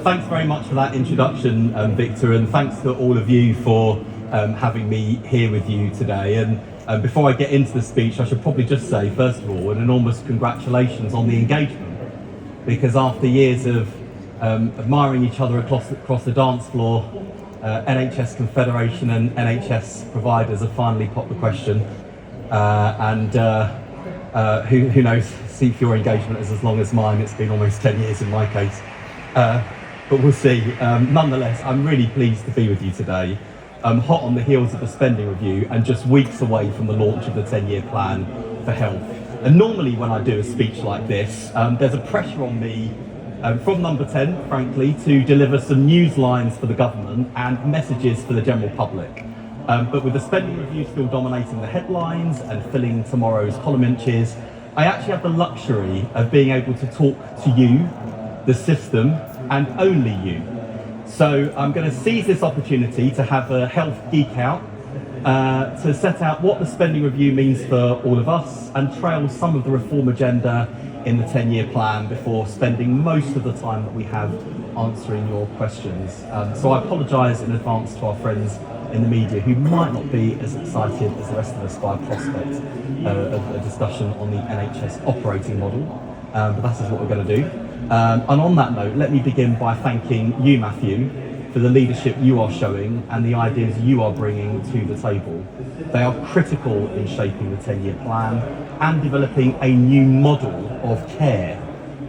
Thanks very much for that introduction, Victor, and thanks to all of you for having me here with you today. And before I get into the speech, I should probably just say, first of all, an enormous congratulations on the engagement, because after years of admiring each other across the dance floor, NHS Confederation and NHS providers have finally popped the question, who knows, see if your engagement is as long as mine. It's been almost 10 years in my case. But we'll see. Nonetheless, I'm really pleased to be with you today. I'm hot on the heels of the spending review and just weeks away from the launch of the 10-year plan for health. And normally when I do a speech like this, there's a pressure on me from Number 10, frankly, to deliver some news lines for the government and messages for the general public. But with the spending review still dominating the headlines and filling tomorrow's column inches, I actually have the luxury of being able to talk to you, the system, and only you. So I'm going to seize this opportunity to have a health geek out, to set out what the spending review means for all of us and trail some of the reform agenda in the 10-year plan before spending most of the time that we have answering your questions. So I apologise in advance to our friends in the media who might not be as excited as the rest of us by prospect of a discussion on the NHS operating model, but that is what we're going to do. And on that note, let me begin by thanking you, Matthew, for the leadership you are showing and the ideas you are bringing to the table. They are critical in shaping the 10-year plan and developing a new model of care.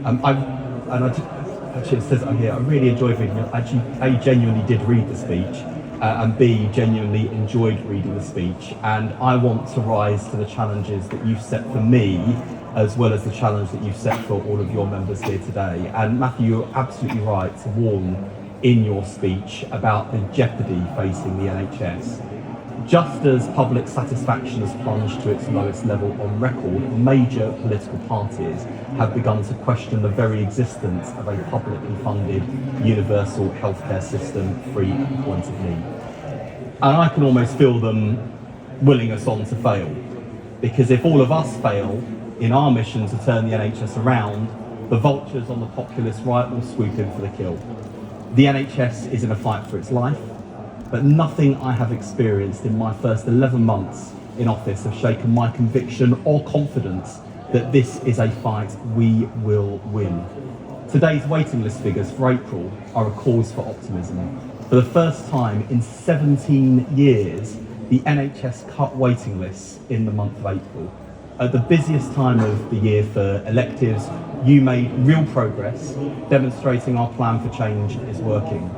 Actually, it says it here, I really enjoyed reading it. Actually, A, genuinely did read the speech, and B, genuinely enjoyed reading the speech. And I want to rise to the challenges that you've set for me, as well as the challenge that you've set for all of your members here today. And Matthew, you're absolutely right to warn in your speech about the jeopardy facing the NHS. Just as public satisfaction has plunged to its lowest level on record, major political parties have begun to question the very existence of a publicly funded universal healthcare system free at the point of need. And I can almost feel them willing us on to fail, because if all of us fail in our mission to turn the NHS around, the vultures on the populist right will swoop in for the kill. The NHS is in a fight for its life, but nothing I have experienced in my first 11 months in office have shaken my conviction or confidence that this is a fight we will win. Today's waiting list figures for April are a cause for optimism. For the first time in 17 years, the NHS cut waiting lists in the month of April. At the busiest time of the year for electives, you made real progress, demonstrating our plan for change is working.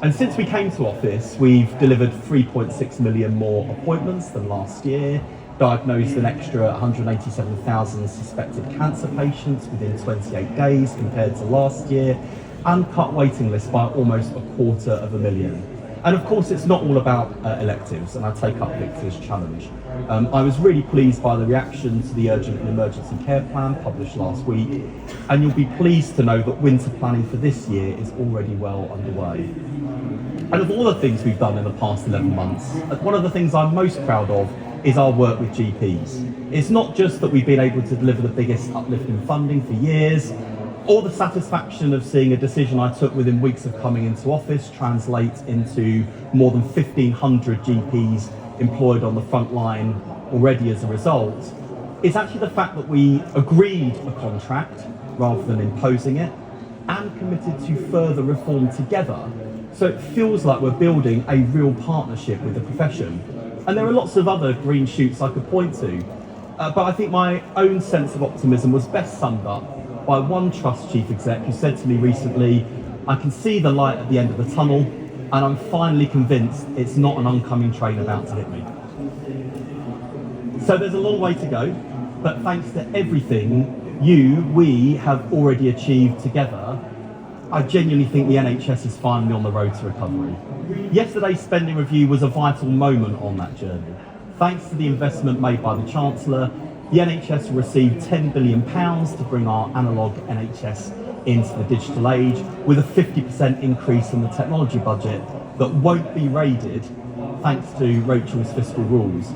And since we came to office, we've delivered 3.6 million more appointments than last year, diagnosed an extra 187,000 suspected cancer patients within 28 days compared to last year, and cut waiting lists by almost 250,000. And of course, it's not all about electives, and I take up Victor's challenge. I was really pleased by the reaction to the Urgent and Emergency Care Plan published last week, and you'll be pleased to know that winter planning for this year is already well underway. And of all the things we've done in the past 11 months, one of the things I'm most proud of is our work with GPs. It's not just that we've been able to deliver the biggest uplift in funding for years, or the satisfaction of seeing a decision I took within weeks of coming into office translate into more than 1,500 GPs employed on the front line already as a result. It's actually the fact that we agreed a contract rather than imposing it, and committed to further reform together. So it feels like we're building a real partnership with the profession. And there are lots of other green shoots I could point to, but I think my own sense of optimism was best summed up by one Trust chief exec who said to me recently, I can see the light at the end of the tunnel, and I'm finally convinced it's not an oncoming train about to hit me. So there's a long way to go, but thanks to everything we have already achieved together, I genuinely think the NHS is finally on the road to recovery. Yesterday's spending review was a vital moment on that journey. Thanks to the investment made by the Chancellor, the NHS received £10 billion to bring our analogue NHS into the digital age, with a 50% increase in the technology budget that won't be raided thanks to Rachel's fiscal rules.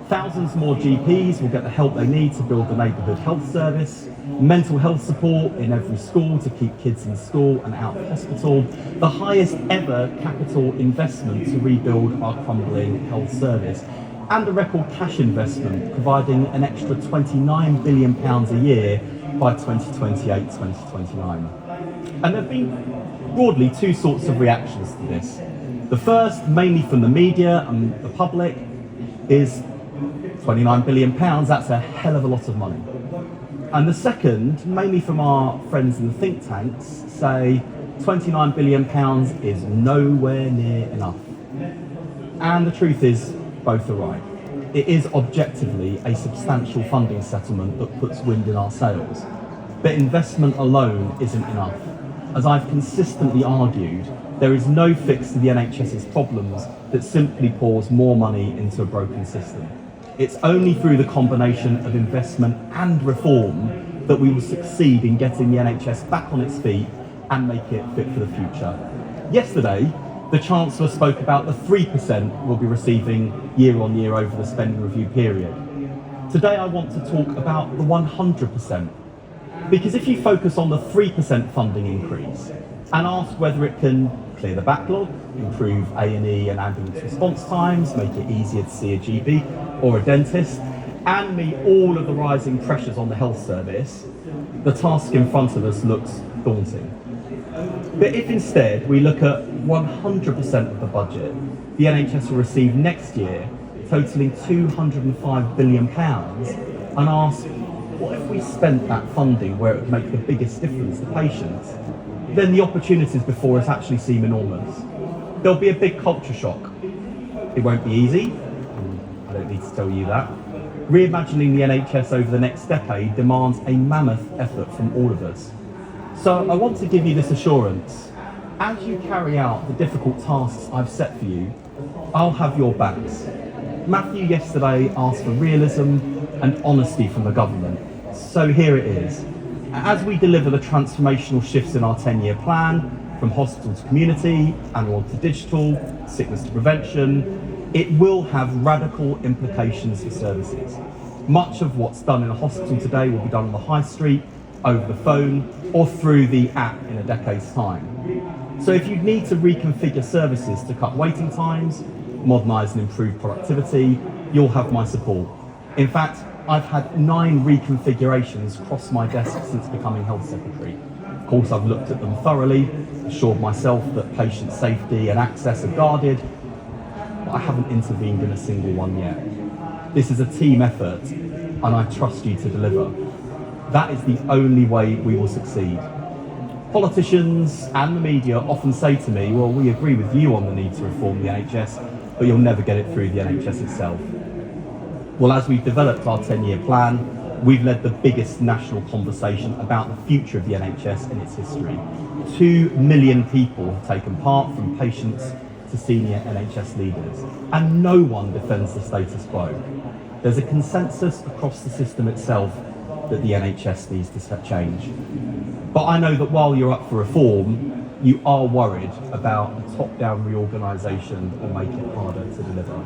Thousands more GPs will get the help they need to build the neighbourhood health service, mental health support in every school to keep kids in school and out of hospital, the highest ever capital investment to rebuild our crumbling health service, and a record cash investment providing an extra £29 billion a year by 2028-2029. And there have been broadly two sorts of reactions to this. The first, mainly from the media and the public, is £29 billion, that's a hell of a lot of money. And the second, mainly from our friends in the think tanks, say £29 billion is nowhere near enough. And the truth is, both are right. It is objectively a substantial funding settlement that puts wind in our sails. But investment alone isn't enough. As I've consistently argued, there is no fix to the NHS's problems that simply pours more money into a broken system. It's only through the combination of investment and reform that we will succeed in getting the NHS back on its feet and make it fit for the future. Yesterday, the Chancellor spoke about the 3% we'll be receiving year on year over the spending review period. Today I want to talk about the 100%. Because if you focus on the 3% funding increase and ask whether it can clear the backlog, improve A&E and ambulance response times, make it easier to see a GP or a dentist, and meet all of the rising pressures on the health service, the task in front of us looks daunting. But if instead we look at 100% of the budget the NHS will receive next year, totalling £205 billion, and ask, what if we spent that funding where it would make the biggest difference to patients? Then the opportunities before us actually seem enormous. There'll be a big culture shock. It won't be easy, I don't need to tell you that. Reimagining the NHS over the next decade demands a mammoth effort from all of us. So I want to give you this assurance. As you carry out the difficult tasks I've set for you, I'll have your backs. Matthew yesterday asked for realism and honesty from the government. So here it is. As we deliver the transformational shifts in our 10-year plan, from hospital to community, analog to digital, sickness to prevention, it will have radical implications for services. Much of what's done in a hospital today will be done on the high street, over the phone, or through the app in a decade's time. So if you need to reconfigure services to cut waiting times, modernise and improve productivity, you'll have my support. In fact, I've had 9 reconfigurations cross my desk since becoming Health Secretary. Of course, I've looked at them thoroughly, assured myself that patient safety and access are guarded, but I haven't intervened in a single one yet. This is a team effort, and I trust you to deliver. That is the only way we will succeed. Politicians and the media often say to me, well, we agree with you on the need to reform the NHS, but you'll never get it through the NHS itself. Well, as we've developed our 10-year plan, we've led the biggest national conversation about the future of the NHS in its history. 2 million people have taken part, from patients to senior NHS leaders, and no one defends the status quo. There's a consensus across the system itself that the NHS needs to change. But I know that while you're up for reform, you are worried about a top-down reorganisation that will make it harder to deliver.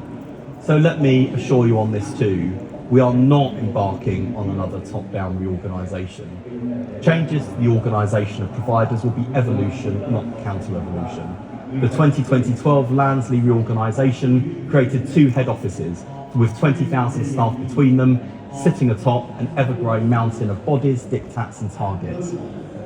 So let me assure you on this too, we are not embarking on another top-down reorganisation. Changes to the organisation of providers will be evolution, not counter-evolution. The 2012 Lansley reorganisation created 2 head offices with 20,000 staff between them, sitting atop an ever-growing mountain of bodies, diktats and targets.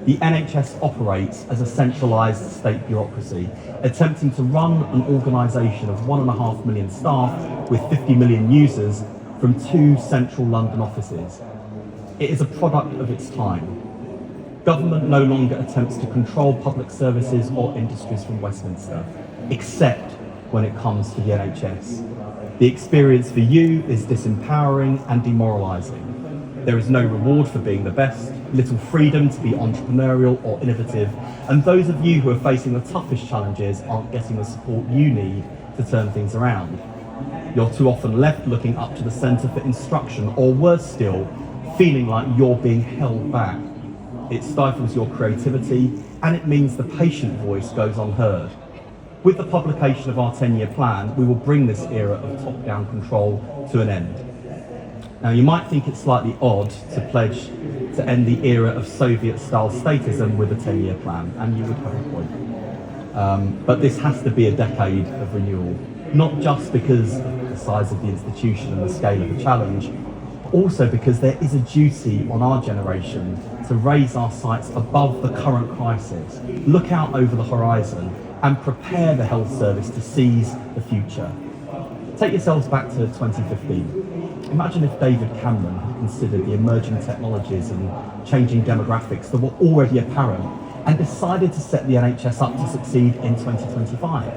The NHS operates as a centralised state bureaucracy, attempting to run an organisation of 1.5 million staff with 50 million users from 2 central London offices. It is a product of its time. Government no longer attempts to control public services or industries from Westminster, except when it comes to the NHS. The experience for you is disempowering and demoralising. There is no reward for being the best, little freedom to be entrepreneurial or innovative, and those of you who are facing the toughest challenges aren't getting the support you need to turn things around. You're too often left looking up to the centre for instruction, or worse still, feeling like you're being held back. It stifles your creativity, and it means the patient voice goes unheard. With the publication of our 10-year plan, we will bring this era of top-down control to an end. Now, you might think it's slightly odd to pledge to end the era of Soviet-style statism with a 10-year plan, and you would have a point. But this has to be a decade of renewal, not just because of the size of the institution and the scale of the challenge, but also because there is a duty on our generation to raise our sights above the current crisis, look out over the horizon, and prepare the health service to seize the future. Take yourselves back to 2015. Imagine if David Cameron had considered the emerging technologies and changing demographics that were already apparent and decided to set the NHS up to succeed in 2025.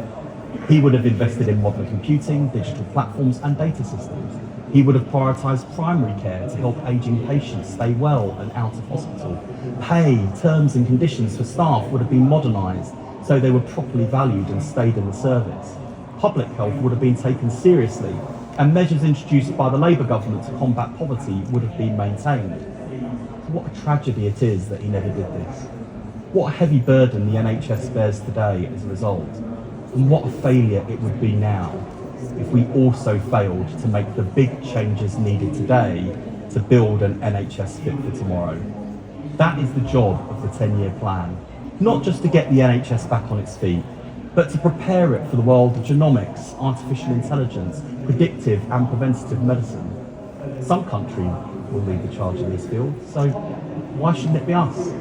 He would have invested in modern computing, digital platforms and data systems. He would have prioritised primary care to help ageing patients stay well and out of hospital. Pay, terms and conditions for staff would have been modernised so they were properly valued and stayed in the service. Public health would have been taken seriously, and measures introduced by the Labour government to combat poverty would have been maintained. What a tragedy it is that he never did this. What a heavy burden the NHS bears today as a result. And what a failure it would be now if we also failed to make the big changes needed today to build an NHS fit for tomorrow. That is the job of the 10-year plan. Not just to get the NHS back on its feet, but to prepare it for the world of genomics, artificial intelligence, predictive and preventative medicine. Some country will lead the charge in this field, so why shouldn't it be us?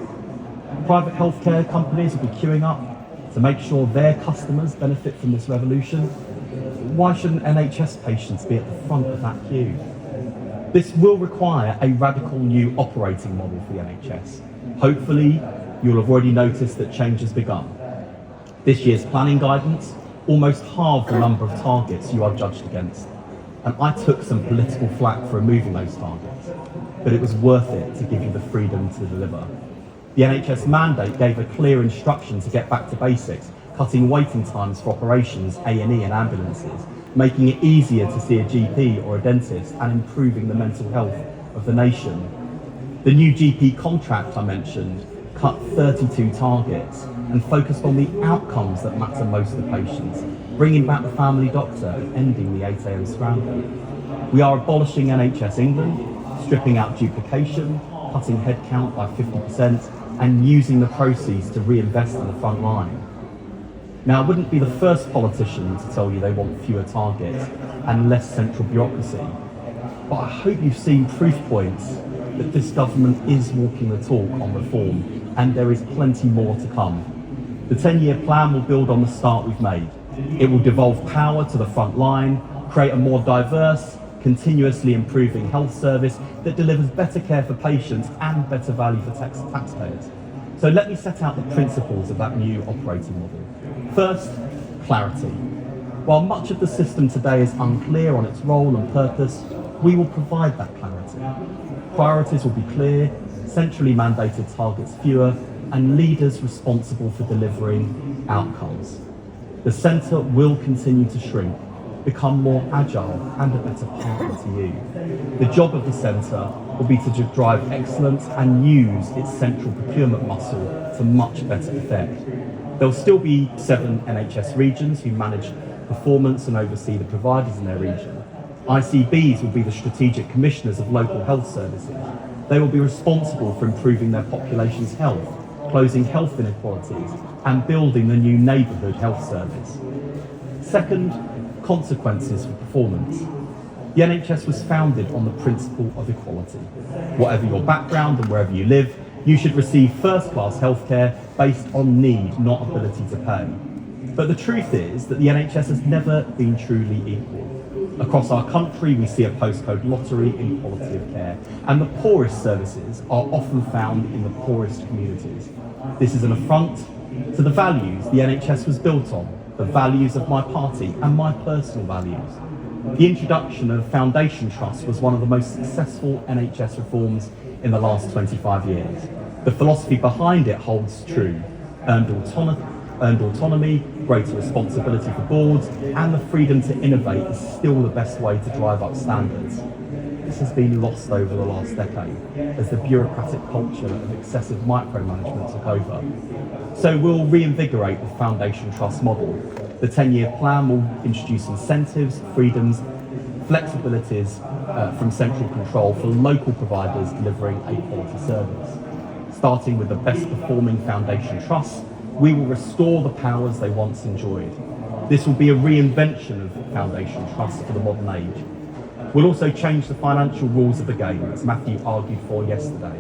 Private healthcare companies will be queuing up to make sure their customers benefit from this revolution. Why shouldn't NHS patients be at the front of that queue? This will require a radical new operating model for the NHS. Hopefully, you'll have already noticed that change has begun. This year's planning guidance almost halved the number of targets you are judged against. And I took some political flack for removing those targets, but it was worth it to give you the freedom to deliver. The NHS mandate gave a clear instruction to get back to basics, cutting waiting times for operations, A&E and ambulances, making it easier to see a GP or a dentist, and improving the mental health of the nation. The new GP contract I mentioned cut 32 targets and focused on the outcomes that matter most to patients, bringing back the family doctor and ending the 8 a.m. scramble. We are abolishing NHS England, stripping out duplication, cutting headcount by 50% and using the proceeds to reinvest in the front line. Now, I wouldn't be the first politician to tell you they want fewer targets and less central bureaucracy, but I hope you've seen proof points that this government is walking the talk on reform, and there is plenty more to come. The 10-year plan will build on the start we've made. It will devolve power to the front line, create a more diverse, continuously improving health service that delivers better care for patients and better value for taxpayers. So let me set out the principles of that new operating model. First, clarity. While much of the system today is unclear on its role and purpose, we will provide that clarity. Priorities will be clear, centrally mandated targets fewer, and leaders responsible for delivering outcomes. The centre will continue to shrink, become more agile and a better partner to you. The job of the centre will be to drive excellence and use its central procurement muscle to much better effect. There'll still be 7 NHS regions who manage performance and oversee the providers in their region. ICBs will be the strategic commissioners of local health services. They will be responsible for improving their population's health, closing health inequalities, and building the new neighbourhood health service. Second, consequences for performance. The NHS was founded on the principle of equality. Whatever your background and wherever you live, you should receive first-class healthcare based on need, not ability to pay. But the truth is that the NHS has never been truly equal. Across our country, we see a postcode lottery in quality of care, and the poorest services are often found in the poorest communities. This is an affront to the values the NHS was built on, the values of my party and my personal values. The introduction of Foundation Trust was one of the most successful NHS reforms in the last 25 years. The philosophy behind it holds true. Earned autonomy, greater responsibility for boards, and the freedom to innovate is still the best way to drive up standards. This has been lost over the last decade as the bureaucratic culture of excessive micromanagement took over. So we'll reinvigorate the Foundation Trust model. The 10-year plan will introduce incentives, freedoms flexibilities from central control for local providers delivering a quality service. Starting with the best performing foundation trusts, we will restore the powers they once enjoyed. This will be a reinvention of foundation trusts for the modern age. We'll also change the financial rules of the game, as Matthew argued for yesterday.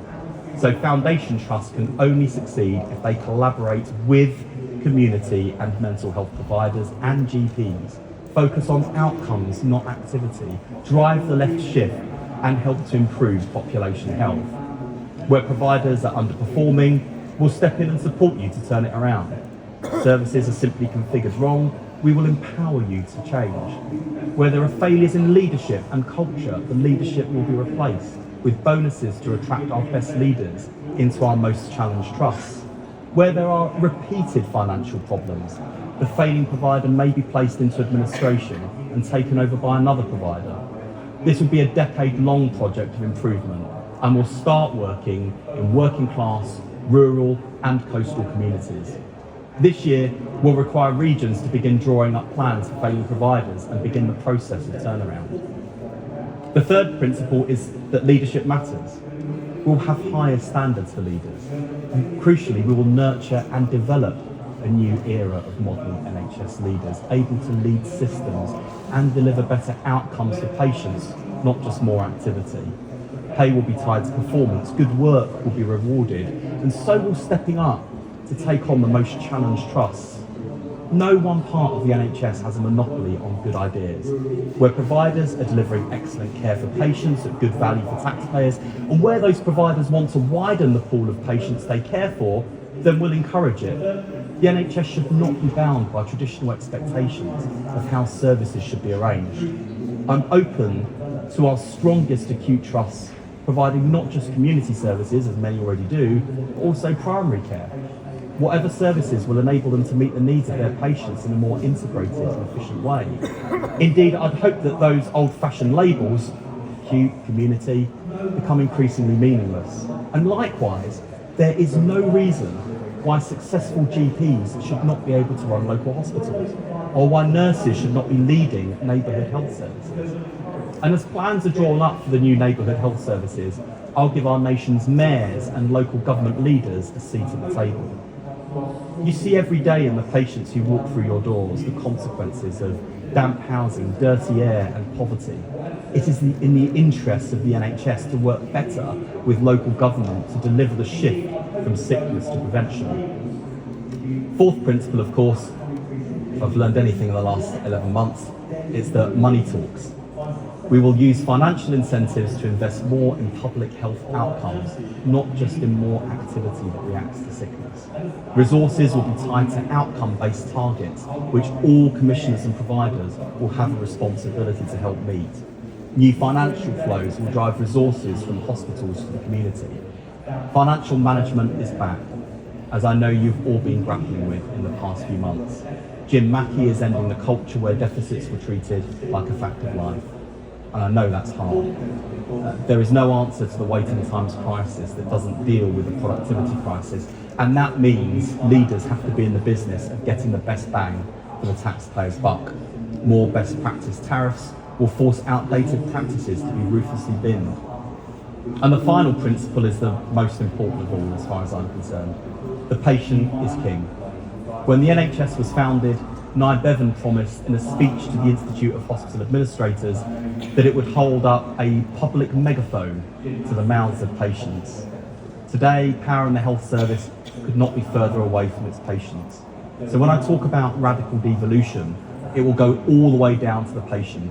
So foundation trusts can only succeed if they collaborate with community and mental health providers and GPs, focus on outcomes, not activity, drive the left shift and help to improve population health. Where providers are underperforming, we'll step in and support you to turn it around. Services are simply configured wrong, we will empower you to change. Where there are failures in leadership and culture, the leadership will be replaced with bonuses to attract our best leaders into our most challenged trusts. Where there are repeated financial problems, the failing provider may be placed into administration and taken over by another provider. This will be a decade-long project of improvement and will start working in working class, rural and coastal communities. This year will require regions to begin drawing up plans for failing providers and begin the process of turnaround. The third principle is that leadership matters. We'll have higher standards for leaders. And crucially, we will nurture and develop a new era of modern NHS leaders, able to lead systems and deliver better outcomes for patients, not just more activity. Pay will be tied to performance, good work will be rewarded, and so will stepping up to take on the most challenged trusts. No one part of the NHS has a monopoly on good ideas. Where providers are delivering excellent care for patients at good value for taxpayers, and where those providers want to widen the pool of patients they care for, then we'll encourage it. The NHS should not be bound by traditional expectations of how services should be arranged. I'm open to our strongest acute trusts providing not just community services, as many already do, but also primary care. Whatever services will enable them to meet the needs of their patients in a more integrated and efficient way. Indeed, I'd hope that those old-fashioned labels, acute, community, become increasingly meaningless. And likewise, there is no reason why successful GPs should not be able to run local hospitals, or why nurses should not be leading neighbourhood health services. And as plans are drawn up for the new neighbourhood health services, I'll give our nation's mayors and local government leaders a seat at the table. You see every day in the patients who walk through your doors the consequences of damp housing, dirty air and poverty. It is in the interests of the NHS to work better with local government to deliver the shift from sickness to prevention. Fourth principle, of course, if I've learned anything in the last 11 months, is that money talks. We will use financial incentives to invest more in public health outcomes, not just in more activity that reacts to sickness. Resources will be tied to outcome-based targets, which all commissioners and providers will have a responsibility to help meet. New financial flows will drive resources from hospitals to the community. Financial management is back, as I know you've all been grappling with in the past few months. Jim Mackey is ending the culture where deficits were treated like a fact of life. And I know that's hard. There is no answer to the waiting times crisis that doesn't deal with the productivity crisis. And that means leaders have to be in the business of getting the best bang for the taxpayer's buck. More best practice tariffs will force outdated practices to be ruthlessly binned. And the final principle is the most important of all as far as I'm concerned. The patient is king. When the NHS was founded, Nye Bevan promised in a speech to the Institute of Hospital Administrators that it would hold up a public megaphone to the mouths of patients. Today, power in the health service could not be further away from its patients. So when I talk about radical devolution, it will go all the way down to the patient.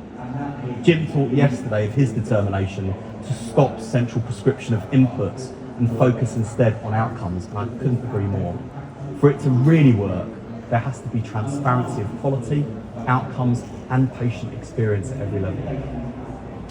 Jim talked yesterday of his determination to stop central prescription of inputs and focus instead on outcomes, and I couldn't agree more. For it to really work, there has to be transparency of quality, outcomes and patient experience at every level.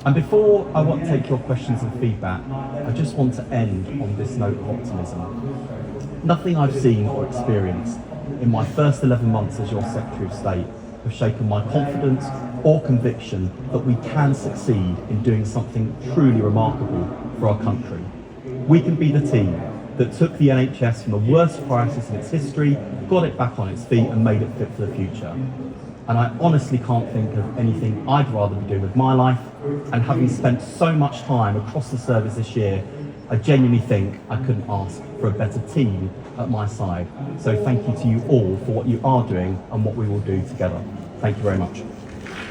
And before I want to take your questions and feedback, I just want to end on this note of optimism. Nothing I've seen or experienced in my first 11 months as your Secretary of State have shaken my confidence or conviction that we can succeed in doing something truly remarkable for our country. We can be the team that took the NHS from the worst crisis in its history, got it back on its feet and made it fit for the future. And I honestly can't think of anything I'd rather be doing with my life. And having spent so much time across the service this year, I genuinely think I couldn't ask for a better team at my side. So thank you to you all for what you are doing and what we will do together. Thank you very much.